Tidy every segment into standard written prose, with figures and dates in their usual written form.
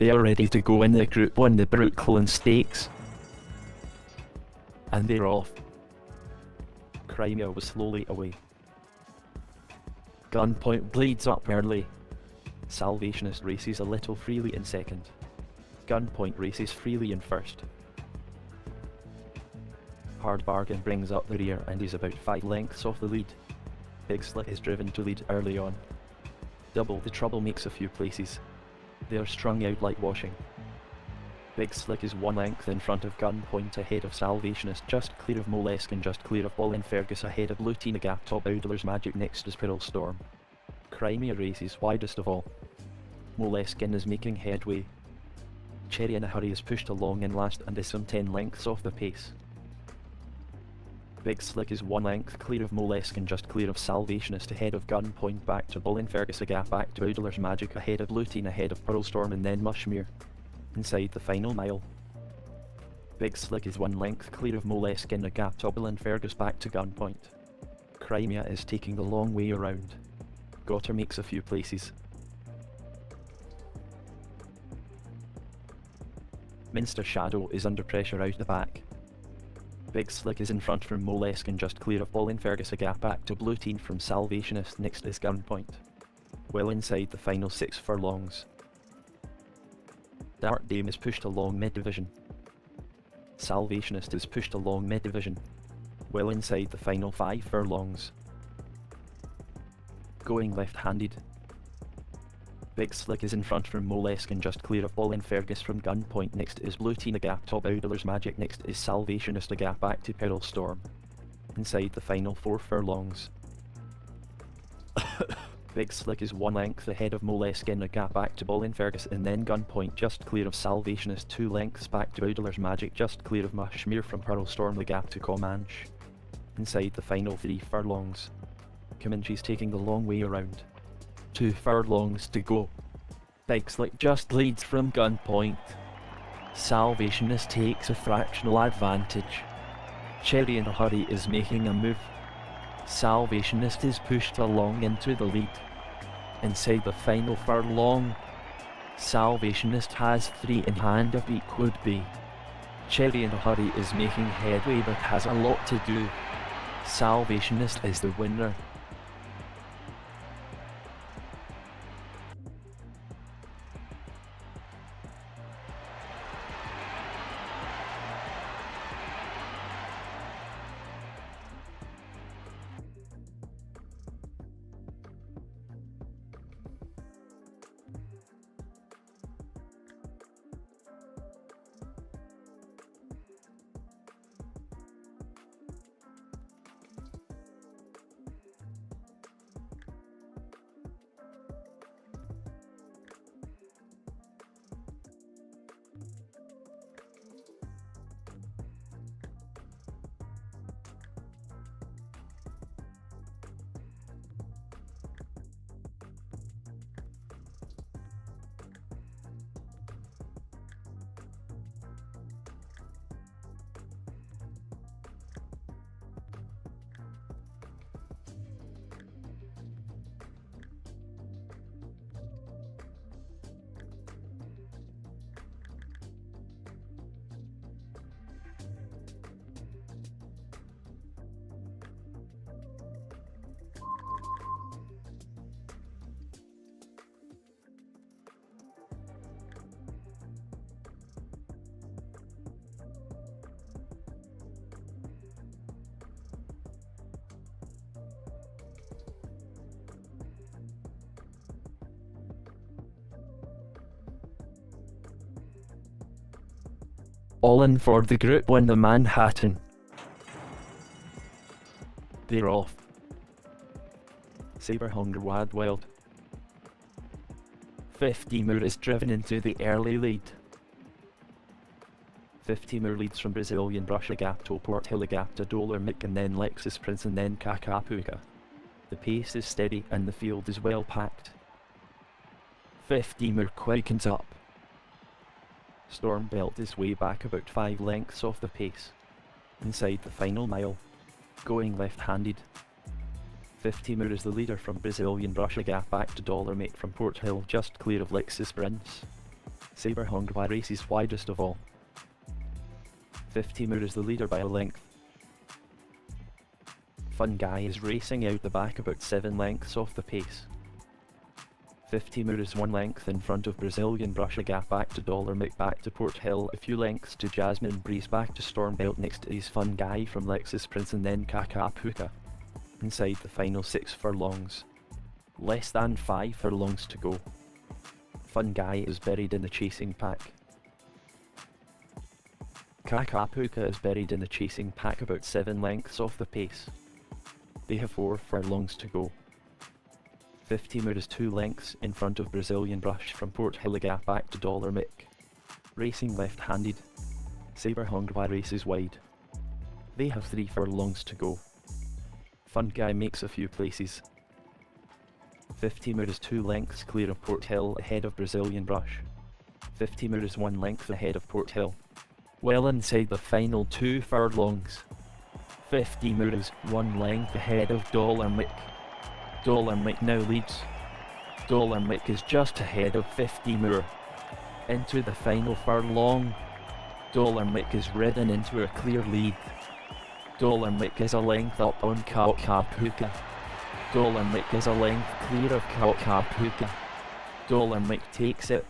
They are ready to go in the Group 1 the Brooklyn Stakes. And they're off. Crimea was slowly away. Gunpoint bleeds up early. Salvationist races a little freely in second. Gunpoint races freely in first. Hard Bargain brings up the rear and is about 5 lengths off the lead. Big Slick is driven to lead early on. Double the Trouble makes a few places. They are strung out like washing. Big Slick is 1 length in front of Gunpoint, ahead of Salvationist, just clear of Moleskine and just clear of Ballin Fergus, ahead of Lutina Gap, top Outdoor's Magic, next is Pearl Storm. Crimea races widest of all. Moleskine is making headway. Cherry in a Hurry is pushed along in last and is some 10 lengths off the pace. Big Slick is 1 length clear of Moleskine, just clear of Salvationist, ahead of Gunpoint, back to Ballin Fergus, a gap back to Outdoor's Magic, ahead of Lutina, ahead of Pearl Storm and then Mushmere. Inside the final mile. Big Slick is 1 length clear of Moleskine, a gap to Ballin Fergus, back to Gunpoint. Crimea is taking the long way around. Gotter makes a few places. Minster Shadow is under pressure out the back. Big Slick is in front from Moleskine, just clear of Ballin Fergus, a gap back to Blue Teen from Salvationist, next is Gunpoint. Well inside the final 6 furlongs. Dark Dame is pushed along mid-division. Salvationist is pushed along mid-division. Well inside the final 5 furlongs. Going left-handed. Big Slick is in front from Moleskine, just clear of Ballin Fergus from Gunpoint, next is Blue Teen, a gap top Outdoor's Magic, next is Salvationist, a gap back to Pearl Storm. Inside the final 4 furlongs. Big Slick is 1 length ahead of Moleskine, a gap back to Ballin Fergus and then Gunpoint, just clear of Salvationist, 2 lengths back to Outdoor's Magic, just clear of Mushmere from Pearl Storm, the gap to Comanche. Inside the final 3 furlongs. Comanche's taking the long way around. 2 furlongs to go. Big Slick just leads from Gunpoint. Salvationist takes a fractional advantage. Cherry in a Hurry is making a move. Salvationist is pushed along into the lead. Inside the final furlong, Salvationist has 3 in hand if he could be. Cherry in a Hurry is making headway but has a lot to do. Salvationist is the winner. All in for the Group 1 the Manhattan. They're off. Saber Hunger Wad Wild. 50 Moore is driven into the early lead. 50 Moore leads from Brazilian Brush, a gap to Port Hill, a gap to Doler Mick and then Lexus Prince and then Kakapuka. The pace is steady and the field is well packed. 50 Moore quickens up. Storm Belt is way back about 5 lengths off the pace. Inside the final mile. Going left-handed. 50 Moore is the leader from Brazilian Brush, a gap back to Dollar Mate from Port Hill, just clear of Lexus Prince. Sabre Hongwa races widest of all. 50 Moore is the leader by a length. Fun Guy is racing out the back about 7 lengths off the pace. 50 Moore is 1 length in front of Brazilian Brush, a gap back to Dollar Mick, back to Port Hill, a few lengths to Jasmine Breeze, back to Stormbelt, next is Fun Guy from Lexus Prince, and then Kakapuka. Inside the final 6 furlongs. Less than 5 furlongs to go. Fun Guy is buried in the chasing pack. Kakapuka is buried in the chasing pack about 7 lengths off the pace. They have 4 furlongs to go. 50 Moore is 2 lengths in front of Brazilian Brush from Port Hill, a gap back to Dollar Mick. Racing left-handed. Sabre Hongwa races wide. They have 3 furlongs to go. Fun Guy makes a few places. 50 Moore is 2 lengths clear of Port Hill ahead of Brazilian Brush. 50 Moore is 1 length ahead of Port Hill. Well inside the final 2 furlongs. 50 Moore is 1 length ahead of Dollar Mick. Dollar Mick now leads. Dollar Mick is just ahead of 50 Moore. Into the final furlong. Dollar Mick is ridden into a clear lead. Dollar Mick is a length up on Kakapuka. Dollar Mick is a length clear of Kakapuka. Dollar Mick takes it.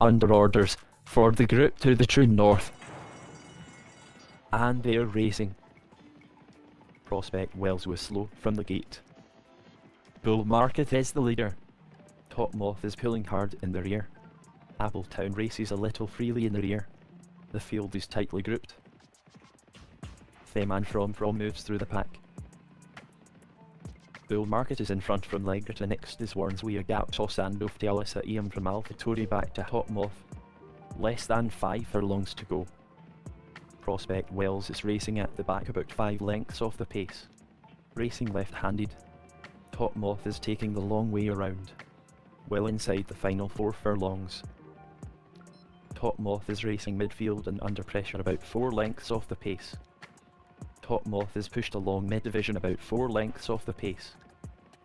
Under orders for the group to the true north. And they're racing. Prospect Wells was slow from the gate. Bull Market is the leader. Top Moth is pulling hard in the rear. Appletown races a little freely in the rear. The field is tightly grouped. Feyman from moves through the pack. Bull Market is in front from Legerton, next is Warnsway, a gap to Sandov to Alyssa Iam from AlphaTauri, back to Top Moth. Less than 5 furlongs to go. Prospect Wells is racing at the back about 5 lengths off the pace. Racing left-handed. Top Moth is taking the long way around. Well inside the final 4 furlongs. Top Moth is racing midfield and under pressure about 4 lengths off the pace. Top Moth is pushed along mid-division about 4 lengths off the pace.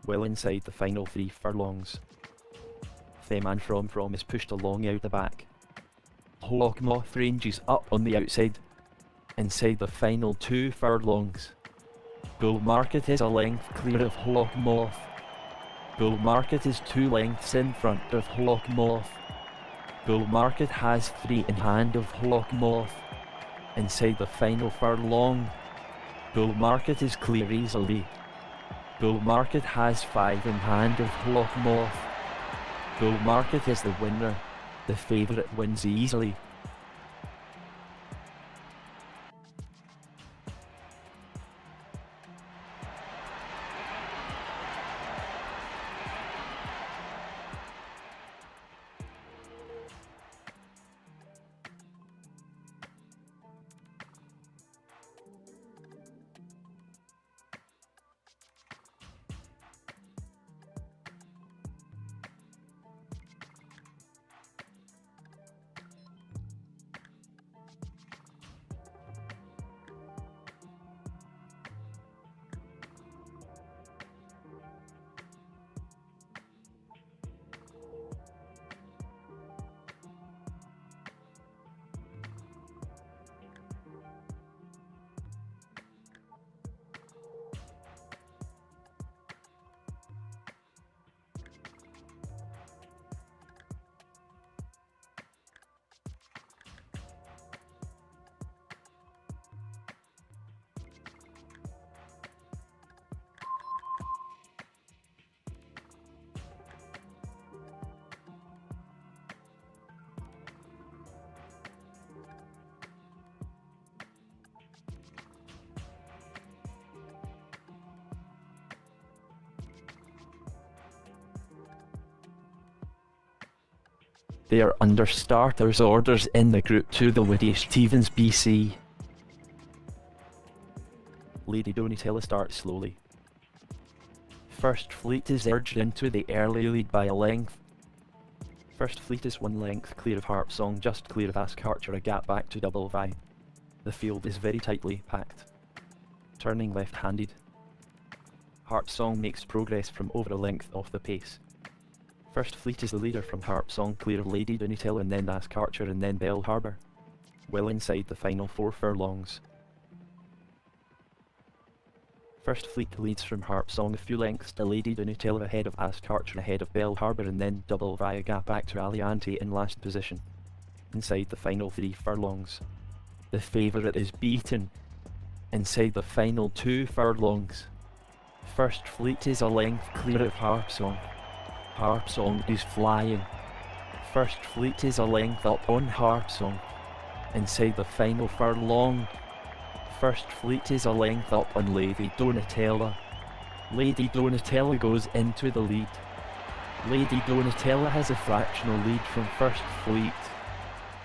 Well inside the final 3 furlongs. Feyman from is pushed along out the back. Hawk Moth ranges up on the outside. Inside the final 2 furlongs. Bull Market is a length clear of Hawk Moth. Bull Market is 2 lengths in front of Hawk Moth. Bull Market has 3 in hand of Hawk Moth. Inside the final furlong. Bull Market is clear easily. Bull Market has 5 in hand of Hawk Moth. Bull Market is the winner. The favourite wins easily. They are under starters orders in the Group 2, the Lydia Stevens BC. Lady Donatella starts slowly. First Fleet is urged into the early lead by a length. First Fleet is 1 length clear of Harp Song, just clear of Ask Archer, a gap back to Double Vi. The field is very tightly packed. Turning left-handed. Harp Song makes progress from over a length off the pace. First Fleet is the leader from Harp Song, clear of Lady Donatella and then Ask Archer and then Bell Harbour. Well inside the final 4 furlongs. First Fleet leads from Harp Song a few lengths to Lady Donatella, ahead of Ask Archer, ahead of Bell Harbour and then Double Vi, a gap back to Aliante in last position. Inside the final 3 furlongs. The favourite is beaten. Inside the final 2 furlongs. First Fleet is a length clear of Harp Song. Harp Song is flying. First Fleet is a length up on Harp Song. Inside the final furlong. First Fleet is a length up on Lady Donatella. Lady Donatella goes into the lead. Lady Donatella has a fractional lead from First Fleet.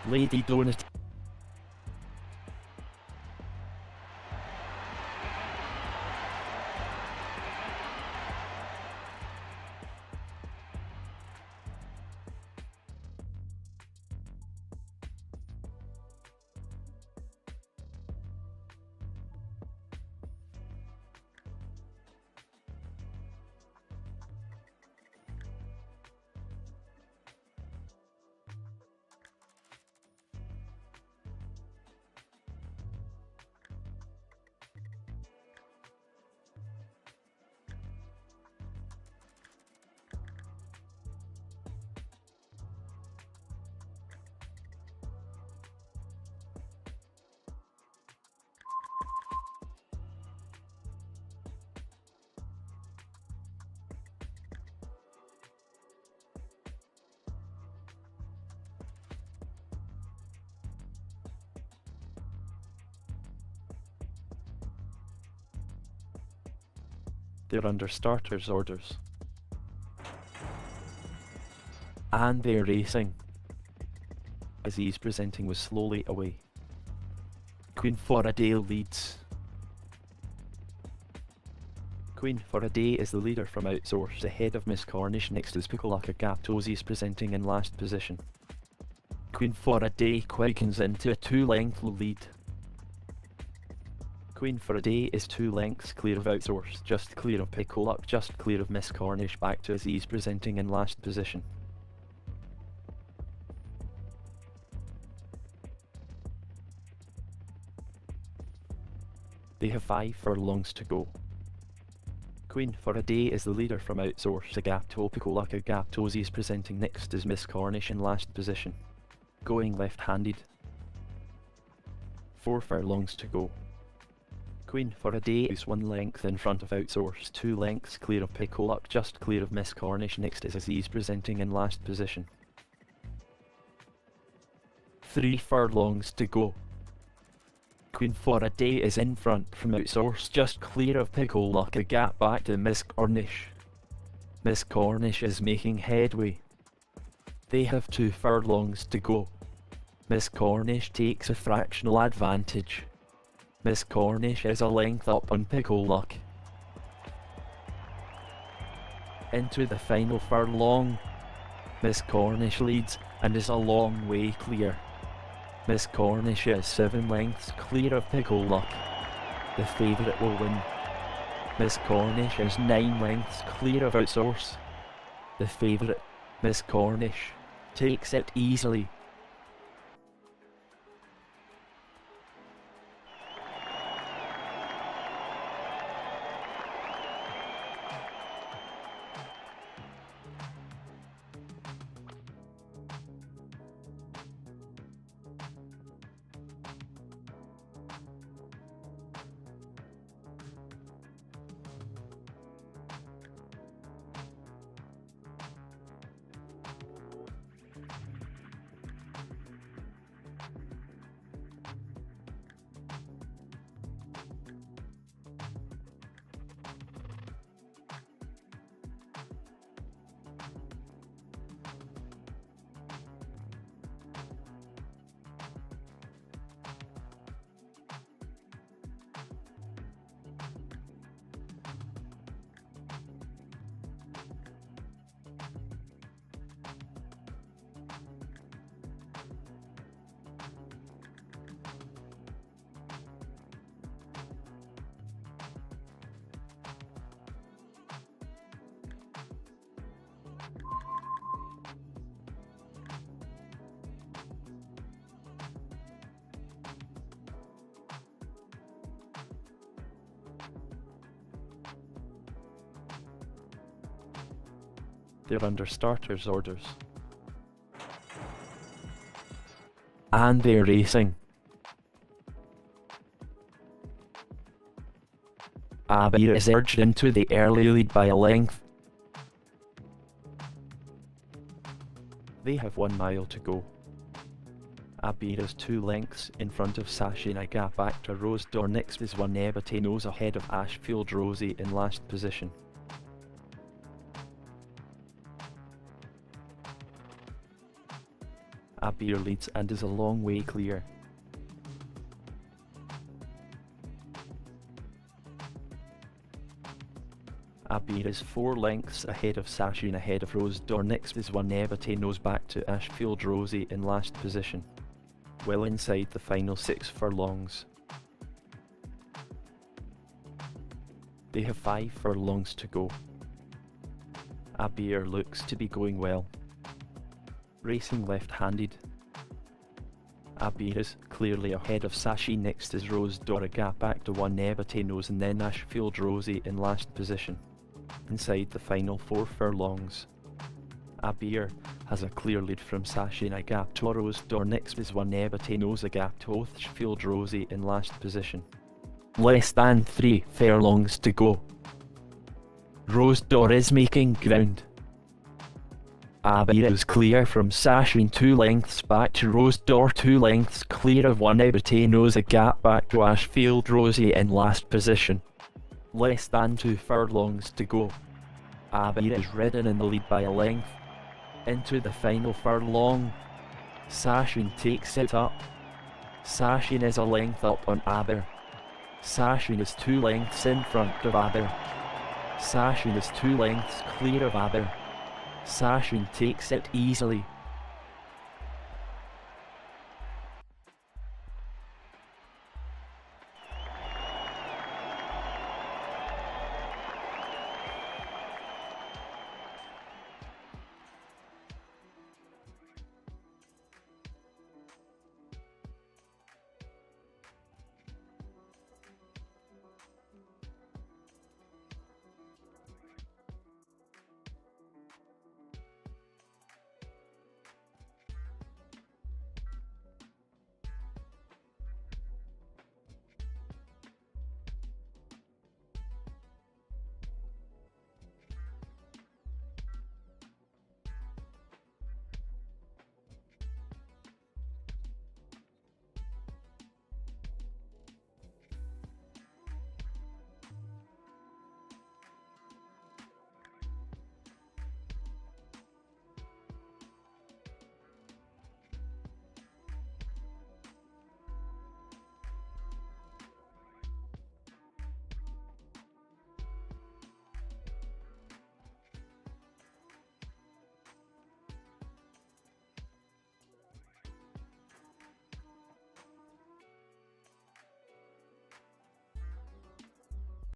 Lady Donatella. They're under starters orders. And they're racing. Aziz presenting was slowly away. Queen for a Day leads. Queen for a Day is the leader from Outsource, ahead of Miss Cornish. Next is Picolaka Gap. Tozie's presenting in last position. Queen for a Day quickens into a 2-length lead. Queen for a Day is 2 lengths clear of Outsource, just clear of Picolak, just clear of Miss Cornish, back to Aziz presenting in last position. They have 5 furlongs to go. Queen for a Day is the leader from Outsource, a gap to Picolak, a gap to Aziz presenting. Next is Miss Cornish in last position. Going left-handed. 4 furlongs to go. Queen for a Day is 1 length in front of Outsource, 2 lengths clear of Picolak, just clear of Miss Cornish. Next is Aziz presenting in last position. 3 furlongs to go. Queen for a Day is in front from Outsource, just clear of Picolak, a gap back to Miss Cornish. Miss Cornish is making headway. They have 2 furlongs to go. Miss Cornish takes a fractional advantage. Miss Cornish is a length up on Picolak. Into the final furlong. Miss Cornish leads and is a long way clear. Miss Cornish is 7 lengths clear of Picolak. The favourite will win. Miss Cornish is 9 lengths clear of Outsource. The favourite, Miss Cornish, takes it easily. They're under starter's orders. And they're racing. Abir is urged into the early lead by a length. They have 1 mile to go. Abir is 2 lengths in front of Sachin. A gap back to Rose d'Or. Next is One Ebate Knows ahead of Ashfield Rosie in last position. Abir leads and is a long way clear. Abir is 4 lengths ahead of Sachin, ahead of Rose d'Or. Next is One Ebate Knows back to Ashfield Rosie in last position. Well inside the final 6 furlongs. They have 5 furlongs to go. Abir looks to be going well. Racing left-handed. Abir is clearly ahead of Sachin. Next is Rose d'Or. A gap back to One Ebate Knows and then Ashfield Rosie in last position. Inside the final 4 furlongs. Abir has a clear lead from Sachin. A gap to Rose d'Or. Next is One Ebate Knows. A gap to Ashfield Rosie in last position. Less than 3 furlongs to go. Rose d'Or is making ground. Abir is clear from Sachin, 2 lengths back to Rose d'Or, 2 lengths clear of One Ebate Knows. A gap back to Ashfield Rosie in last position. Less than 2 furlongs to go. Abir is ridden in the lead by a length. Into the final furlong. Sachin takes it up. Sachin is a length up on Abir. Sachin is 2 lengths in front of Abir. Sachin is 2 lengths clear of Abir. Sachin takes it easily.